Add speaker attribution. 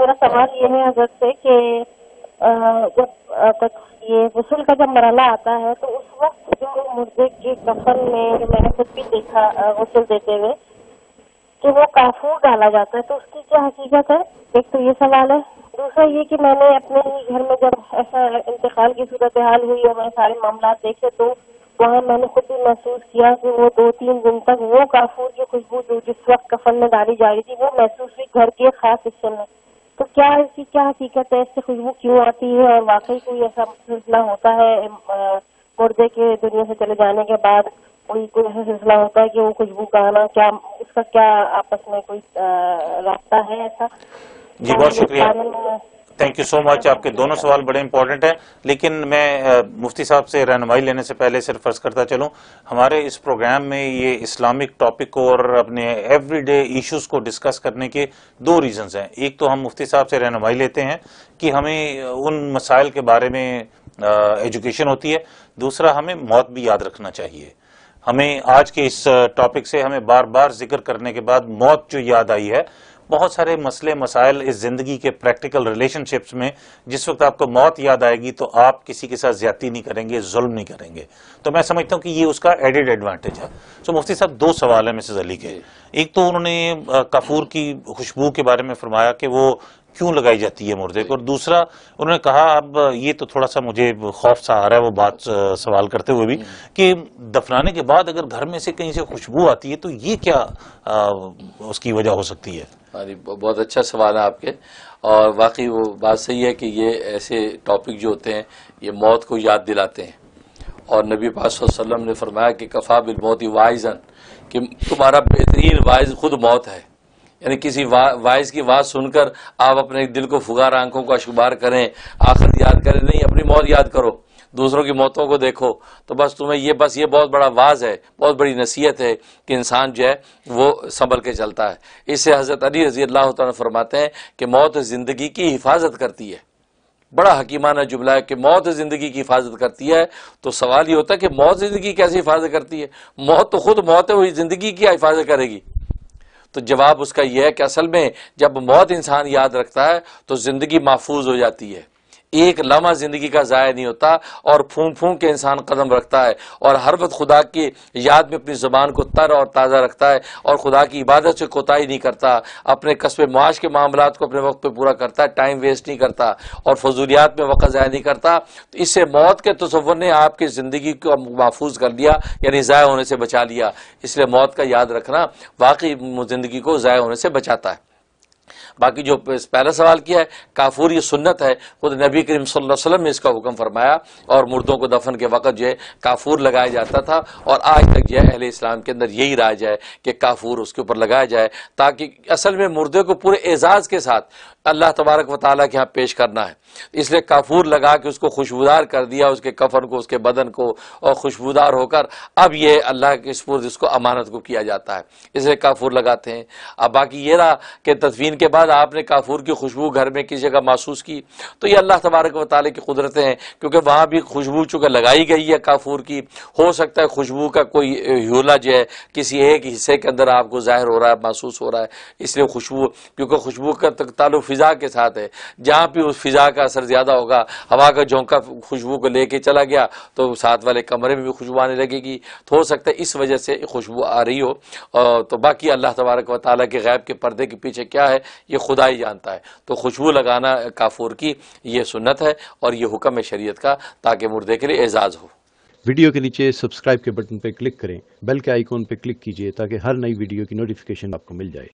Speaker 1: میرا سوال یہ ہے حضرت سے کہ جب یہ غسل کا جب مرحلہ آتا ہے تو اس وقت جو مردے کے کفن میں میں نے خود بھی دیکھا غسل دیتے ہوئے کہ وہ کافور ڈالا جاتا ہے، تو اس کی کیا حقیقت ہے؟ ایک تو یہ سوال ہے۔ دوسرا یہ کہ میں نے اپنے ہی گھر میں جب ایسا انتقال کی صورتحال ہوئی اور میں سارے معاملات دیکھے تو وہاں میں نے خود بھی محسوس کیا کہ وہ 2-3 دن تک وہ کافور کی خوشبو جو جس وقت کفن میں ڈالی جا رہی تھی وہ محسوس ہوئی گھر کے خاص حصے میں۔ تو کیا اس کی کیا حقیقت ہے؟ اس سے خوشبو کیوں آتی ہے؟ اور واقعی کوئی ایسا سلسلہ ہوتا ہے مردے کے دنیا سے چلے جانے کے بعد کوئی ایسا سلسلہ ہوتا ہے کہ وہ خوشبو کا آنا، کیا اس کا کیا آپس میں کوئی رابطہ ہے ایسا؟
Speaker 2: جی بہت شکریہ، تھینک یو سو مچ. آپ کے دونوں سوال بڑے امپورٹنٹ ہیں، لیکن میں مفتی صاحب سے رہنمائی لینے سے پہلے صرف عرض کرتا چلوں، ہمارے اس پروگرام میں یہ اسلامک ٹاپک کو اور اپنے ایوری ڈے ایشوز کو ڈسکس کرنے کے 2 ریزنز ہیں. ایک تو ہم مفتی صاحب سے رہنمائی لیتے ہیں کہ ہمیں ان مسائل کے بارے میں ایجوکیشن ہوتی ہے، دوسرا ہمیں موت بھی یاد رکھنا چاہیے. ہمیں آج کے اس ٹاپک سے ہمیں بار بار ذکر کرنے کے بعد موت جو یاد آئی ہے، بہت سارے مسئلے مسائل اس زندگی کے پریکٹیکل ریلیشن شپس میں جس وقت آپ کو موت یاد آئے گی تو آپ کسی کے ساتھ زیادتی نہیں کریں گے، ظلم نہیں کریں گے. تو میں سمجھتا ہوں کہ یہ اس کا ایڈیڈ ایڈوانٹیج ہے. سو مفتی صاحب 2 سوال ہیں مسز علی کے. ایک تو انہوں نے کافور کی خوشبو کے بارے میں فرمایا کہ وہ کیوں لگائی جاتی ہے مردے کو، اور دوسرا انہوں نے کہا اب یہ تو تھوڑا سا مجھے خوف سا آ رہا ہے وہ بات سوال کرتے ہوئے بھی کہ دفنانے کے بعد اگر گھر میں سے کہیں سے خوشبو آتی ہے تو یہ کیا اس کی وجہ ہو سکتی ہے؟
Speaker 3: بہت اچھا سوال ہے آپ کے، اور واقعی وہ بات صحیح ہے کہ یہ ایسے ٹاپک جو ہوتے ہیں یہ موت کو یاد دلاتے ہیں. اور نبی پاک صلی اللہ علیہ وسلم نے فرمایا کہ کفا بالموت واعظا، کہ تمہارا بہترین واعظ خود موت ہے. یعنی کسی واعظ کی بات سن کر آپ اپنے دل کو فگار آنکھوں کو اشکبار کریں، آخرت یاد کریں، نہیں، اپنی موت یاد کرو، دوسروں کی موتوں کو دیکھو. تو بس تمہیں یہ بہت بڑا واعظ ہے، بہت بڑی نصیحت ہے کہ انسان جو ہے وہ سنبھل کے چلتا ہے. اس سے حضرت علی رضی اللہ تعالیٰ فرماتے ہیں کہ موت زندگی کی حفاظت کرتی ہے. بڑا حکیمانہ جملہ ہے کہ موت زندگی کی حفاظت کرتی ہے. تو سوال یہ ہوتا ہے کہ موت زندگی کیسے حفاظت کرتی ہے؟ موت تو خود موت ہے، وہی زندگی کی حفاظت کرے گی. تو جواب اس کا یہ ہے کہ اصل میں جب موت انسان یاد رکھتا ہے تو زندگی محفوظ ہو جاتی ہے. ایک لمحہ زندگی کا ضائع نہیں ہوتا، اور پھونک پھونک کے انسان قدم رکھتا ہے، اور ہر وقت خدا کی یاد میں اپنی زبان کو تر اور تازہ رکھتا ہے، اور خدا کی عبادت سے کوتاہی نہیں کرتا، اپنے کسب معاش کے معاملات کو اپنے وقت پہ پورا کرتا ہے، ٹائم ویسٹ نہیں کرتا، اور فضولیات میں وقت ضائع نہیں کرتا. تو اس سے موت کے تصور نے آپ کی زندگی کو محفوظ کر لیا، یعنی ضائع ہونے سے بچا لیا. اس لیے موت کا یاد رکھنا واقعی زندگی کو ضائع ہونے سے بچاتا ہے. باقی جو پہلا سوال کیا ہے، کافور یہ سنت ہے، خود نبی کریم صلی اللہ علیہ وسلم نے اس کا حکم فرمایا، اور مردوں کو دفن کے وقت جو ہے کافور لگایا جاتا تھا، اور آج تک جو ہے اہل اسلام کے اندر یہی راج ہے کہ کافور اس کے اوپر لگایا جائے، تاکہ اصل میں مردے کو پورے اعزاز کے ساتھ اللہ تبارک و تعالیٰ کے ہاں پیش کرنا ہے. اس لیے کافور لگا کے اس کو خوشبودار کر دیا، اس کے کفن کو، اس کے بدن کو، اور خوشبودار ہو کر اب یہ اللہ کے سپرد اس کو امانت کو کیا جاتا ہے، اس لیے کافور لگاتے ہیں. اب باقی یہ رہا کہ تدفین کے بعد آپ نے کافور کی خوشبو گھر میں کسی جگہ محسوس کی، تو یہ اللہ تبارک و تعالیٰ کی قدرتیں ہیں، کیونکہ وہاں بھی خوشبو چونکہ لگائی گئی ہے کافور کی، ہو سکتا ہے خوشبو کا کوئی ہیولا جو ہے کسی ایک حصے کے اندر آپ کو ظاہر ہو رہا ہے، محسوس ہو رہا ہے. اس لیے خوشبو، کیونکہ خوشبو کا تعلق فضا کے ساتھ ہے، جہاں بھی اس فضا کا اثر زیادہ ہوگا، ہوا کا جھونکا خوشبو کو لے کے چلا گیا تو ساتھ والے کمرے میں بھی خوشبو آنے لگے گی. تو ہو سکتا ہے اس وجہ سے خوشبو آ رہی ہو. تو باقی اللہ تبارک و تعالیٰ کے غیب کے پردے کے پیچھے کیا ہے یہ خدا ہی جانتا ہے. تو خوشبو لگانا کافور کی یہ سنت ہے، اور یہ حکم ہے شریعت کا، تاکہ مردے کے لیے اعزاز ہو.
Speaker 4: ویڈیو کے نیچے سبسکرائب کے بٹن پہ کلک کریں، بیل کے آئیکن پہ کلک کیجئے تاکہ ہر نئی ویڈیو کی نوٹیفیکیشن آپ کو مل جائے.